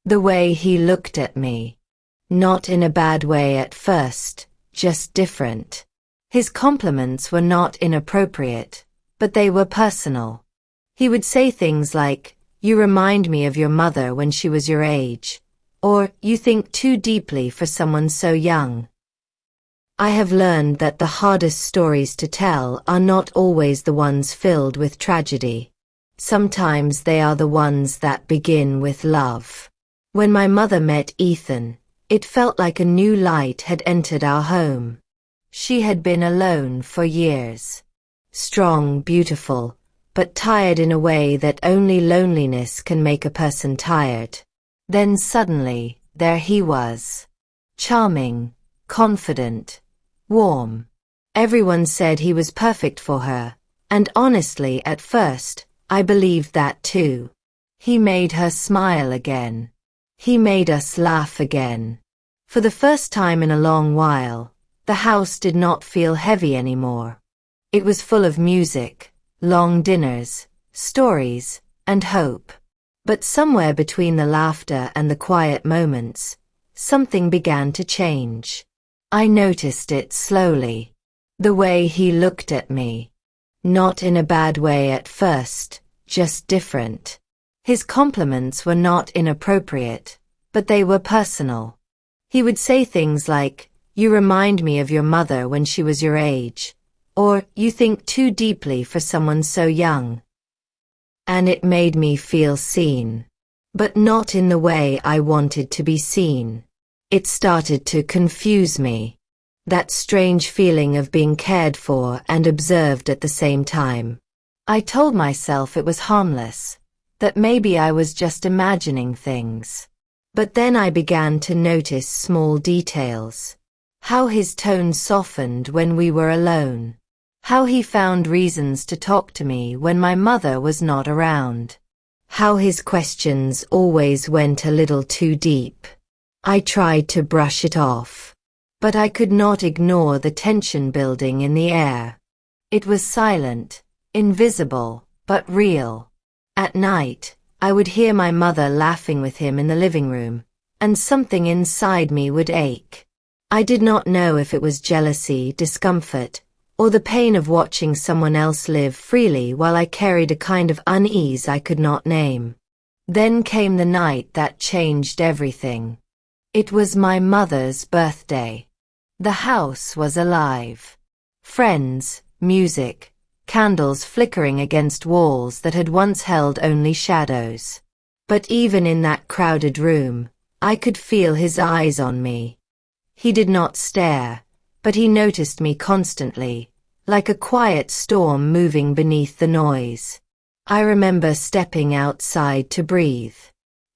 The way he looked at me. Not in a bad way at first, just different. His compliments were not inappropriate, but they were personal. He would say things like, "You remind me of your mother when she was your age," or "You think too deeply for someone so young." I have learned that the hardest stories to tell are not always the ones filled with tragedy. Sometimes they are the ones that begin with love. When my mother met Ethan, it felt like a new light had entered our home. She had been alone for years. Strong, beautiful, but tired in a way that only loneliness can make a person tired. Then suddenly, there he was. Charming, confident, warm. Everyone said he was perfect for her, and honestly, at first, I believed that too. He made her smile again. He made us laugh again. For the first time in a long while, the house did not feel heavy anymore. It was full of music, long dinners, stories, and hope. But somewhere between the laughter and the quiet moments, something began to change. I noticed it slowly. The way he looked at me. Not in a bad way at first, just different. His compliments were not inappropriate, but they were personal. He would say things like, "You remind me of your mother when she was your age," or "You think too deeply for someone so young." And it made me feel seen. But not in the way I wanted to be seen. It started to confuse me. That strange feeling of being cared for and observed at the same time. I told myself it was harmless, that maybe I was just imagining things. But then I began to notice small details. How his tone softened when we were alone. How he found reasons to talk to me when my mother was not around. How his questions always went a little too deep. I tried to brush it off. But I could not ignore the tension building in the air. It was silent, invisible, but real. At night, I would hear my mother laughing with him in the living room, and something inside me would ache. I did not know if it was jealousy, discomfort, or the pain of watching someone else live freely while I carried a kind of unease I could not name. Then came the night that changed everything. It was my mother's birthday. The house was alive. Friends, music, candles flickering against walls that had once held only shadows. But even in that crowded room, I could feel his eyes on me. He did not stare, but he noticed me constantly, like a quiet storm moving beneath the noise. I remember stepping outside to breathe.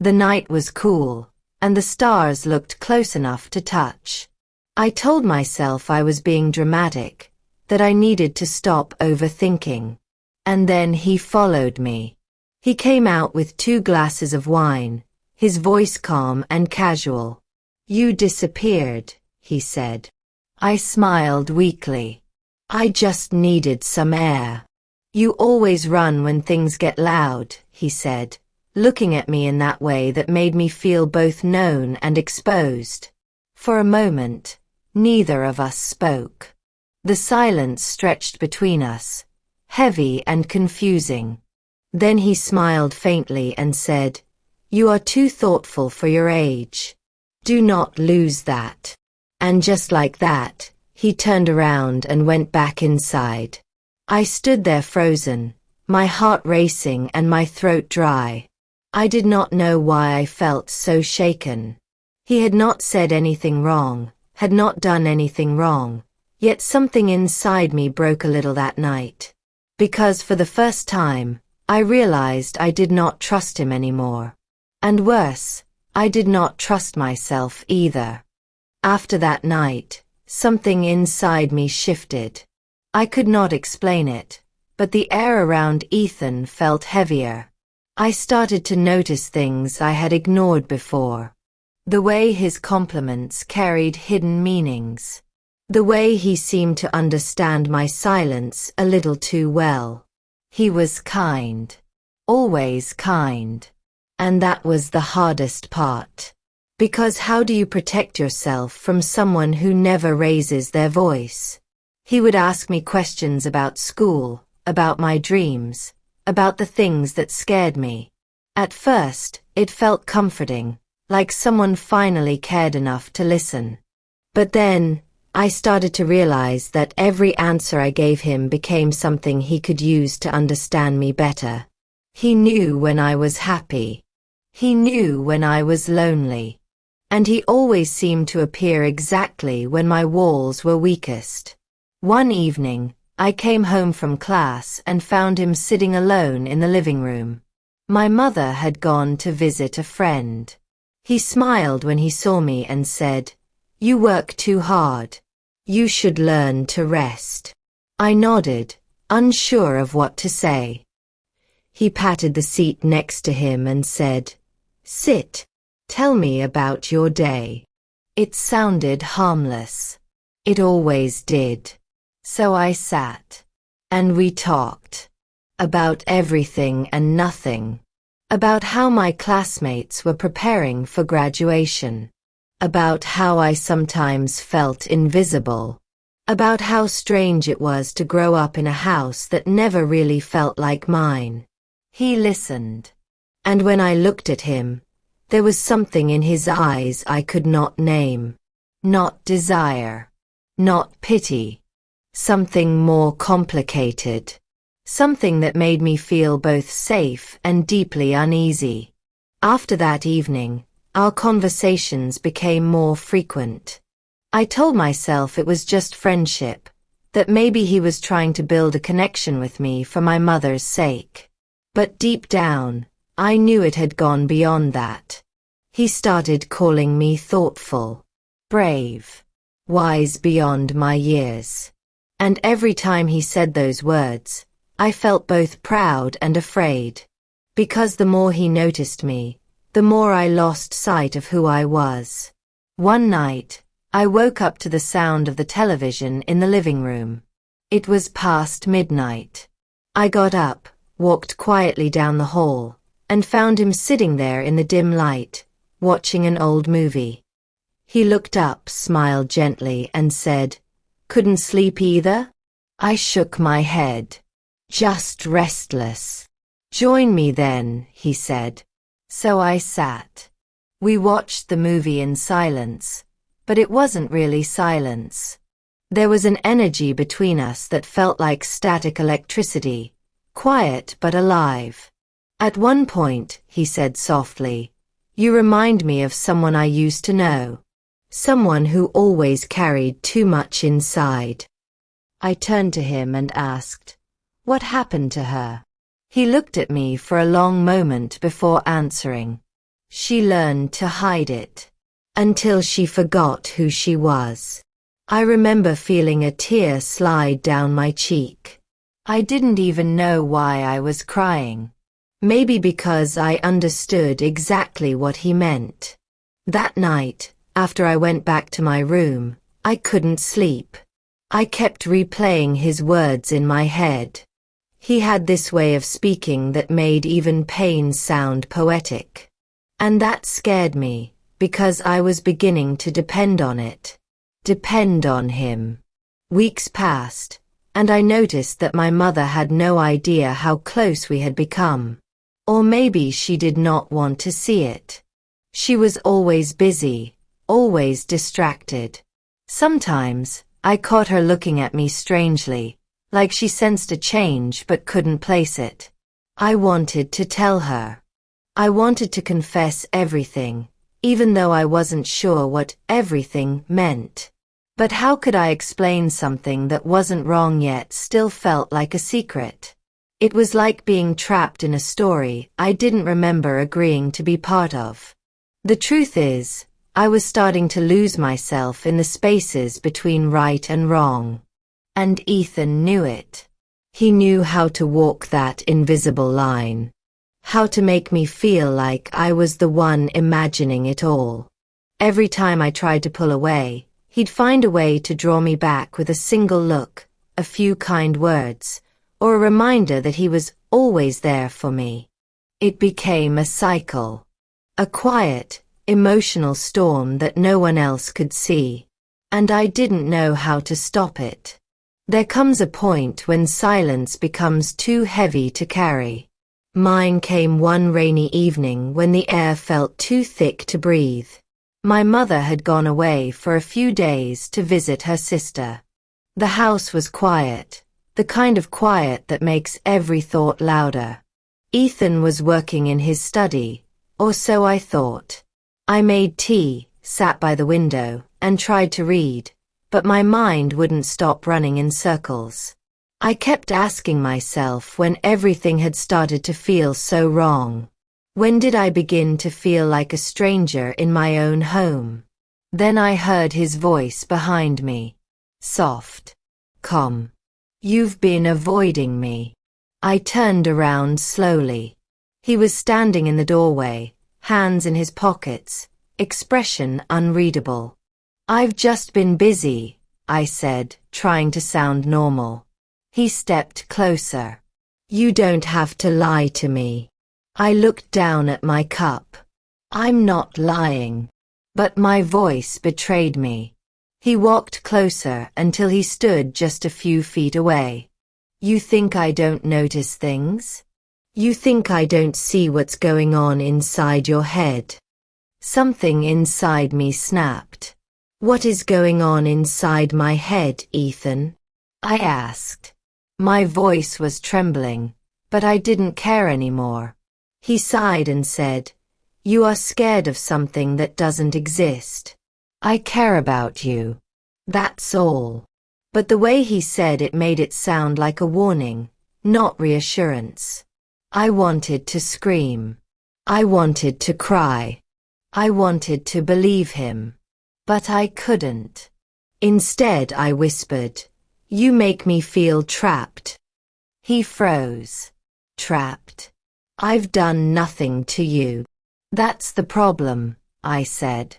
The night was cool, and the stars looked close enough to touch. I told myself I was being dramatic, that I needed to stop overthinking. And then he followed me. He came out with 2 glasses of wine, his voice calm and casual. "You disappeared," he said. I smiled weakly. "I just needed some air." "You always run when things get loud," he said, looking at me in that way that made me feel both known and exposed. For a moment, neither of us spoke. The silence stretched between us, heavy and confusing. Then he smiled faintly and said, "You are too thoughtful for your age. Do not lose that." And just like that, he turned around and went back inside. I stood there frozen, my heart racing and my throat dry. I did not know why I felt so shaken. He had not said anything wrong, had not done anything wrong, yet something inside me broke a little that night. Because for the first time, I realized I did not trust him anymore. And worse, I did not trust myself either. After that night, something inside me shifted. I could not explain it, but the air around Ethan felt heavier. I started to notice things I had ignored before. The way his compliments carried hidden meanings. The way he seemed to understand my silence a little too well. He was kind. Always kind. And that was the hardest part. Because how do you protect yourself from someone who never raises their voice? He would ask me questions about school, about my dreams, about the things that scared me. At first, it felt comforting, like someone finally cared enough to listen. But then, I started to realize that every answer I gave him became something he could use to understand me better. He knew when I was happy. He knew when I was lonely. And he always seemed to appear exactly when my walls were weakest. One evening, I came home from class and found him sitting alone in the living room. My mother had gone to visit a friend. He smiled when he saw me and said, "You work too hard. You should learn to rest." I nodded, unsure of what to say. He patted the seat next to him and said, "Sit. Tell me about your day." It sounded harmless. It always did. So I sat. And we talked. About everything and nothing. About how my classmates were preparing for graduation. About how I sometimes felt invisible. About how strange it was to grow up in a house that never really felt like mine. He listened. And when I looked at him, there was something in his eyes I could not name. Not desire. Not pity. Something more complicated. Something that made me feel both safe and deeply uneasy. After that evening, our conversations became more frequent. I told myself it was just friendship, that maybe he was trying to build a connection with me for my mother's sake. But deep down, I knew it had gone beyond that. He started calling me thoughtful, brave, wise beyond my years. And every time he said those words, I felt both proud and afraid. Because the more he noticed me, the more I lost sight of who I was. One night, I woke up to the sound of the television in the living room. It was past midnight. I got up, walked quietly down the hall, and found him sitting there in the dim light, watching an old movie. He looked up, smiled gently, and said, "Couldn't sleep either?" I shook my head. "Just restless." "Join me then," he said. So I sat. We watched the movie in silence, but it wasn't really silence. There was an energy between us that felt like static electricity, quiet but alive. At one point, he said softly, "You remind me of someone I used to know. Someone who always carried too much inside." I turned to him and asked, "What happened to her?" He looked at me for a long moment before answering. "She learned to hide it. Until she forgot who she was." I remember feeling a tear slide down my cheek. I didn't even know why I was crying. Maybe because I understood exactly what he meant. That night, after I went back to my room, I couldn't sleep. I kept replaying his words in my head. He had this way of speaking that made even pain sound poetic. And that scared me, because I was beginning to depend on it. Depend on him. Weeks passed, and I noticed that my mother had no idea how close we had become. Or maybe she did not want to see it. She was always busy, always distracted. Sometimes, I caught her looking at me strangely, like she sensed a change but couldn't place it. I wanted to tell her. I wanted to confess everything, even though I wasn't sure what everything meant. But how could I explain something that wasn't wrong yet still felt like a secret? It was like being trapped in a story I didn't remember agreeing to be part of. The truth is, I was starting to lose myself in the spaces between right and wrong. And Ethan knew it. He knew how to walk that invisible line. How to make me feel like I was the one imagining it all. Every time I tried to pull away, he'd find a way to draw me back with a single look, a few kind words, or a reminder that he was always there for me. It became a cycle. A quiet, emotional storm that no one else could see. And I didn't know how to stop it. There comes a point when silence becomes too heavy to carry. Mine came one rainy evening when the air felt too thick to breathe. My mother had gone away for a few days to visit her sister. The house was quiet, the kind of quiet that makes every thought louder. Ethan was working in his study, or so I thought. I made tea, sat by the window, and tried to read, but my mind wouldn't stop running in circles. I kept asking myself when everything had started to feel so wrong. When did I begin to feel like a stranger in my own home? Then I heard his voice behind me. Soft. Calm. You've been avoiding me. I turned around slowly. He was standing in the doorway, hands in his pockets, expression unreadable. I've just been busy, I said, trying to sound normal. He stepped closer. You don't have to lie to me. I looked down at my cup. I'm not lying. But my voice betrayed me. He walked closer until he stood just a few feet away. You think I don't notice things? You think I don't see what's going on inside your head? Something inside me snapped. What is going on inside my head, Ethan? I asked. My voice was trembling, but I didn't care anymore. He sighed and said, You are scared of something that doesn't exist. I care about you. That's all. But the way he said it made it sound like a warning, not reassurance. I wanted to scream. I wanted to cry. I wanted to believe him. But I couldn't. Instead, I whispered, You make me feel trapped. He froze. Trapped? I've done nothing to you. That's the problem, I said.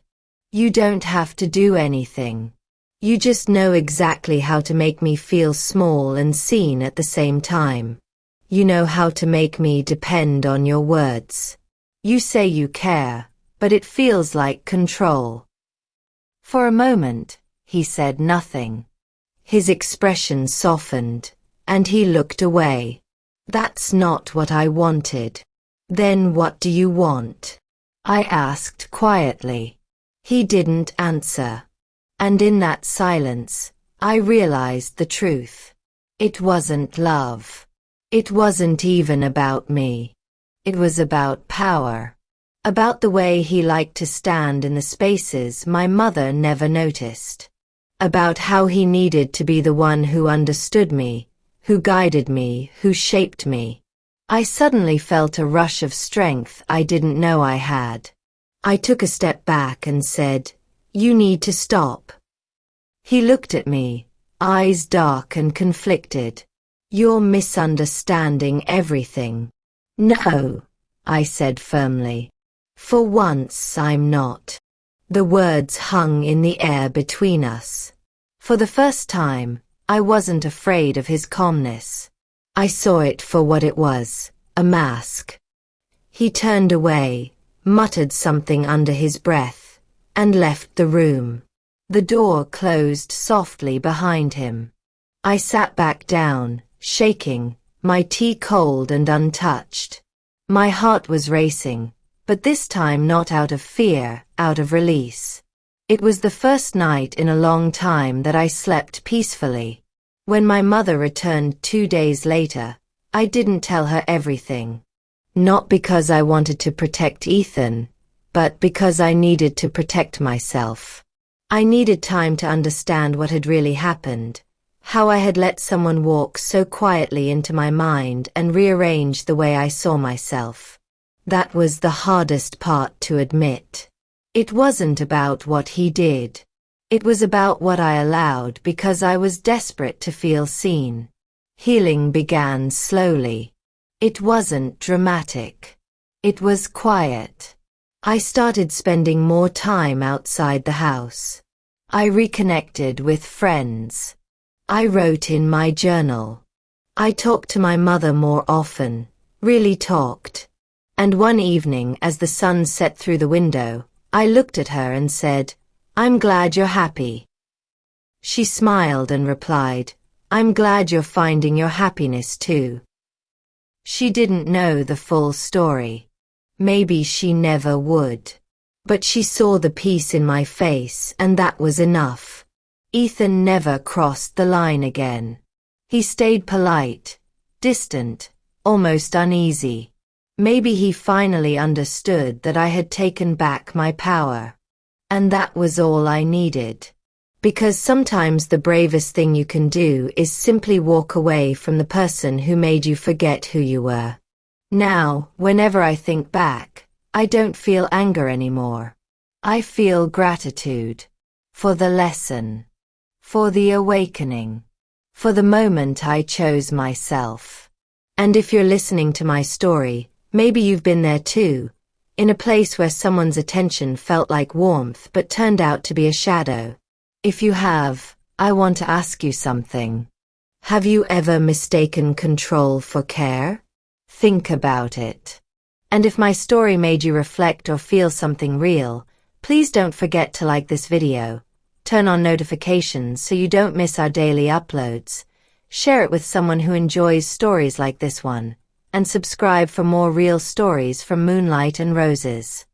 You don't have to do anything. You just know exactly how to make me feel small and seen at the same time. You know how to make me depend on your words. You say you care, but it feels like control. For a moment, he said nothing. His expression softened, and he looked away. That's not what I wanted. Then what do you want? I asked quietly. He didn't answer. And in that silence, I realized the truth. It wasn't love. It wasn't even about me. It was about power. About the way he liked to stand in the spaces my mother never noticed. About how he needed to be the one who understood me, who guided me, who shaped me. I suddenly felt a rush of strength I didn't know I had. I took a step back and said, You need to stop. He looked at me, eyes dark and conflicted. You're misunderstanding everything. No, I said firmly. For once I'm not. The words hung in the air between us. For the first time, I wasn't afraid of his calmness. I saw it for what it was, a mask. He turned away, muttered something under his breath, and left the room. The door closed softly behind him. I sat back down, shaking, my tea cold and untouched. My heart was racing, but this time not out of fear, out of release. It was the first night in a long time that I slept peacefully. When my mother returned 2 days later, I didn't tell her everything. Not because I wanted to protect Ethan, but because I needed to protect myself. I needed time to understand what had really happened, how I had let someone walk so quietly into my mind and rearrange the way I saw myself. That was the hardest part to admit. It wasn't about what he did. It was about what I allowed because I was desperate to feel seen. Healing began slowly. It wasn't dramatic. It was quiet. I started spending more time outside the house. I reconnected with friends. I wrote in my journal. I talked to my mother more often, really talked. And one evening, as the sun set through the window, I looked at her and said, "I'm glad you're happy." She smiled and replied, "I'm glad you're finding your happiness too." She didn't know the full story. Maybe she never would. But she saw the peace in my face, and that was enough. Ethan never crossed the line again. He stayed polite, distant, almost uneasy. Maybe he finally understood that I had taken back my power. And that was all I needed. Because sometimes the bravest thing you can do is simply walk away from the person who made you forget who you were. Now, whenever I think back, I don't feel anger anymore. I feel gratitude. For the lesson. For the awakening. For the moment I chose myself. And if you're listening to my story, maybe you've been there too, in a place where someone's attention felt like warmth but turned out to be a shadow. If you have, I want to ask you something. Have you ever mistaken control for care? Think about it. And if my story made you reflect or feel something real, please don't forget to like this video, turn on notifications so you don't miss our daily uploads, share it with someone who enjoys stories like this one, and subscribe for more real stories from Moonlight and Roses.